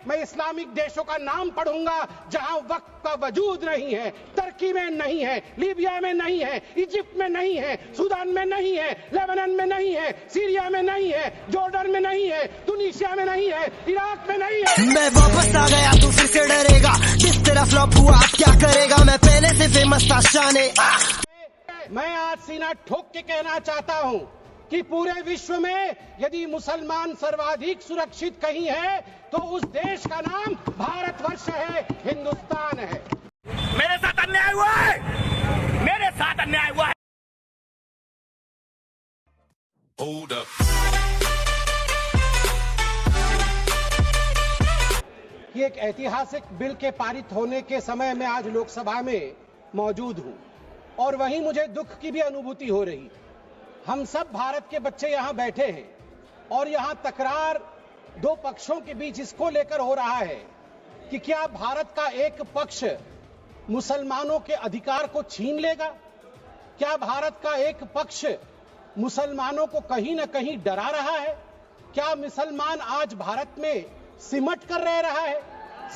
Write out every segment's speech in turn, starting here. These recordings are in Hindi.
मैं इस्लामिक देशों का नाम पढ़ूंगा जहां वक्त का वजूद नहीं है, तुर्की में नहीं है, लीबिया में नहीं है, इजिप्ट में नहीं है, सूडान में नहीं है, लेबनान में नहीं है, सीरिया में नहीं है, जॉर्डन में नहीं है, तुनीसिया में नहीं है, इराक में नहीं है। मैं वापस आ गया तू फिर से डरेगा, जिस तरह फ्लॉप हुआ आप क्या करेगा, मैं पहले से फेमस था शाने। मैं आज सीना ठोक के कहना चाहता हूं कि पूरे विश्व में यदि मुसलमान सर्वाधिक सुरक्षित कहीं है तो उस देश का नाम भारतवर्ष है, हिंदुस्तान है। मेरे साथ अन्याय हुआ है, मेरे साथ अन्याय हुआ है। Hold up. ये एक ऐतिहासिक बिल के पारित होने के समय में आज लोकसभा में मौजूद हूं और वहीं मुझे दुख की भी अनुभूति हो रही। हम सब भारत के बच्चे यहां बैठे हैं और यहां तकरार दो पक्षों के बीच इसको लेकर हो रहा है कि क्या भारत का एक पक्ष मुसलमानों के अधिकार को छीन लेगा, क्या भारत का एक पक्ष मुसलमानों को कहीं ना कहीं डरा रहा है, क्या मुसलमान आज भारत में सिमट कर रह रहा है।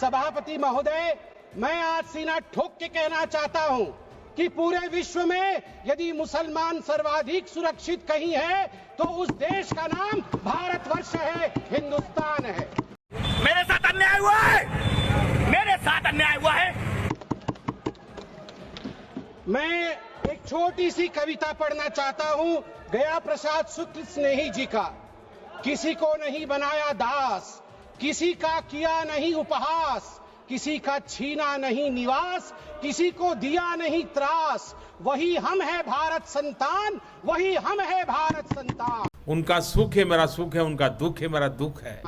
सभापति महोदय, मैं आज सीना ठोक के कहना चाहता हूं कि पूरे विश्व में यदि मुसलमान सर्वाधिक सुरक्षित कहीं है तो उस देश का नाम भारतवर्ष है, हिंदुस्तान है। मेरे साथ अन्याय हुआ है, मेरे साथ अन्याय हुआ है। मैं एक छोटी सी कविता पढ़ना चाहता हूं गया प्रसाद शुक्ल स्नेही जी का। किसी को नहीं बनाया दास, किसी का किया नहीं उपहास, किसी का छीना नहीं निवास, किसी को दिया नहीं त्रास, वही हम है भारत संतान, वही हम है भारत संतान। उनका सुख है मेरा सुख है, उनका दुख है मेरा दुख है।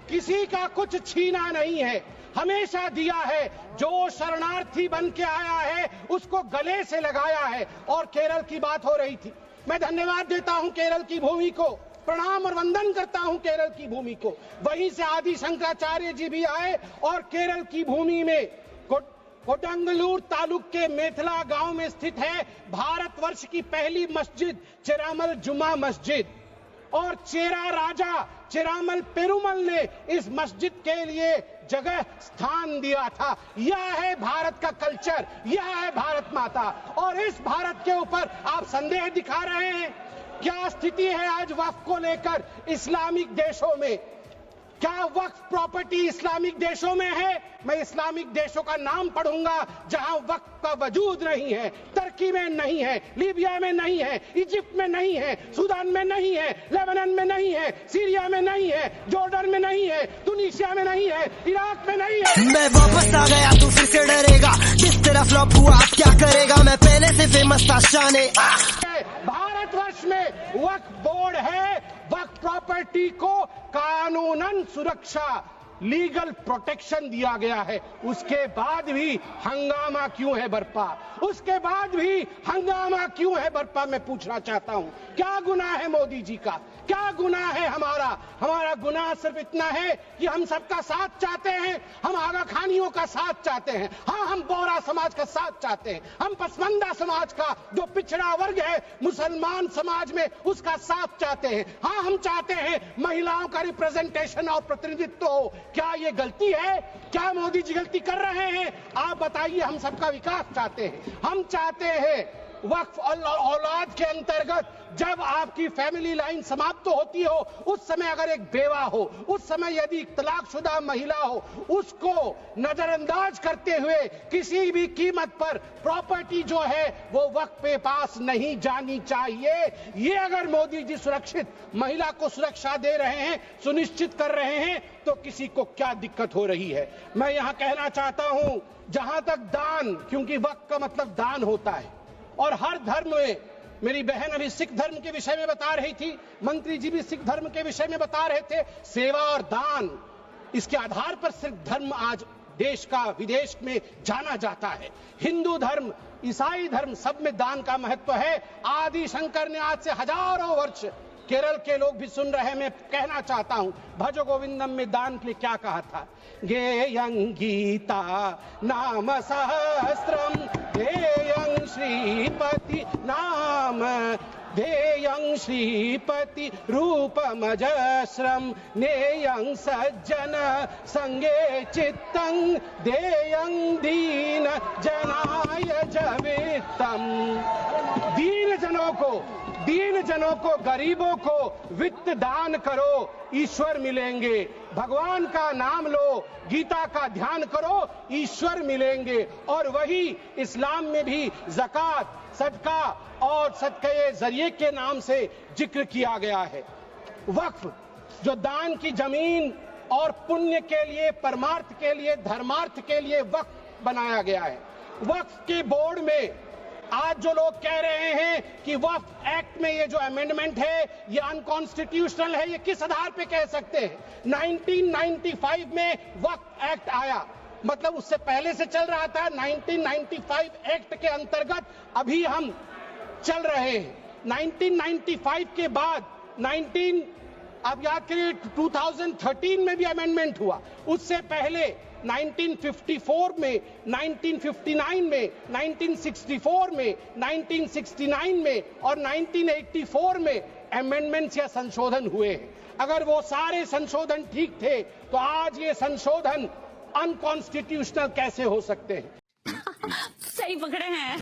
किसी का कुछ छीना नहीं है, हमेशा दिया है। जो शरणार्थी बन के आया है उसको गले से लगाया है। और केरल की बात हो रही थी, मैं धन्यवाद देता हूं केरल की भूमि को, प्रणाम और वंदन करता हूं केरल की भूमि को। वहीं से आदि शंकराचार्य जी भी आए और केरल की भूमि में कोडंगलूर तालुक के मेथला गांव में स्थित है भारतवर्ष की पहली मस्जिद चेरामल जुमा मस्जिद। और चेरा राजा चेरामल पेरुमल ने इस मस्जिद के लिए जगह स्थान दिया था। यह है भारत का कल्चर, यह है भारत माता। और इस भारत के ऊपर आप संदेह दिखा रहे हैं। क्या स्थिति है आज वक्फ को लेकर इस्लामिक देशों में? क्या वक्फ प्रॉपर्टी इस्लामिक देशों में है? मैं इस्लामिक देशों का नाम पढ़ूंगा जहां वक्फ का वजूद नहीं है, तुर्की में नहीं है, लीबिया में नहीं है, इजिप्ट में नहीं है, सूडान में नहीं है, लेबनान में नहीं है, सीरिया में नहीं है, जॉर्डन में नहीं है, तुनीसिया में नहीं है, इराक में नहीं है। मैं वापस आ गया तू फिर से डरेगा, जिस तरह फ्लॉप हुआ आप क्या करेगा, मैं पहले से फेमस था शाने। भारतवर्ष में वक्फ बोर्ड है, वक्फ प्रॉपर्टी को कानूनन सुरक्षा, लीगल प्रोटेक्शन दिया गया है। उसके बाद भी हंगामा क्यों है बरपा? उसके बाद भी हंगामा क्यों है बरपा? मैं पूछना चाहता हूं, क्या गुनाह है मोदी जी का? क्या गुनाह है हमारा? हमारा गुनाह सिर्फ इतना है कि हम सबका साथ चाहते हैं, हम आगा खानियों का साथ चाहते हैं, हाँ हम बोहरा समाज का साथ चाहते हैं, हम पसमानदा समाज का जो पिछड़ा वर्ग है मुसलमान समाज में उसका साथ चाहते हैं, हाँ हम चाहते हैं महिलाओं का रिप्रेजेंटेशन और प्रतिनिधित्व हो। क्या ये गलती है? क्या मोदी जी गलती कर रहे हैं? आप बताइए। हम सबका विकास चाहते हैं, हम चाहते हैं वक्फ औलाद के अंतर्गत जब आपकी फैमिली लाइन समाप्त होती हो उस समय अगर एक बेवा हो, उस समय यदि तलाकशुदा महिला हो, उसको नजरअंदाज करते हुए किसी भी कीमत पर प्रॉपर्टी जो है वो वक्फ पे पास नहीं जानी चाहिए। ये अगर मोदी जी सुरक्षित महिला को सुरक्षा दे रहे हैं, सुनिश्चित कर रहे हैं, तो किसी को क्या दिक्कत हो रही है? मैं यहां कहना चाहता हूं, जहां तक दान, क्योंकि वक्फ का मतलब दान होता है और हर धर्म में, मेरी बहन अभी सिख धर्म के विषय में बता रही थी, मंत्री जी भी सिख धर्म के विषय में बता रहे थे, सेवा और दान, इसके आधार पर सिख धर्म आज देश का विदेश में जाना जाता है। हिंदू धर्म, ईसाई धर्म, सब में दान का महत्व है। आदि शंकर ने आज से हजारों वर्ष, केरल के लोग भी सुन रहे हैं, मैं कहना चाहता हूं, भज गोविंदम में दान के लिए क्या कहा था? गेयं गीता नाम सहस्त्रम, गेयं श्रीपति नाम ध्येयं श्रीपति रूपमजस्रं नेयं सज्जन संगे चित्तं देयं दीन जनाय जवित्तम। दीन जनों को गरीबों को वित्त दान करो, ईश्वर मिलेंगे। भगवान का नाम लो, गीता का ध्यान करो, ईश्वर मिलेंगे। और वही इस्लाम में भी ज़कात, सदका और सदक़े जरिए के नाम से जिक्र किया गया है। वक्फ जो दान की जमीन और पुण्य के लिए, परमार्थ के लिए, धर्मार्थ के लिए वक्फ बनाया गया है। वक्फ के बोर्ड में आज जो लोग कह रहे हैं कि वक्फ एक्ट में ये जो अमेंडमेंट है ये अनकॉन्स्टिट्यूशनल है, ये किस आधार पे कह सकते हैं? 1995 में वक्फ एक्ट आया, मतलब उससे पहले से चल रहा था। 1995 एक्ट के अंतर्गत अभी हम चल रहे हैं। 1995 के बाद अब याद करिए 2013 में भी अमेंडमेंट हुआ। उससे पहले 1954 में, 1959 में, 1964 में, 1969 में और 1984 में अमेंडमेंट्स या संशोधन हुए हैं। अगर वो सारे संशोधन ठीक थे तो आज ये संशोधन अनकॉन्स्टिट्यूशनल कैसे हो सकते हैं? सही पकड़े हैं।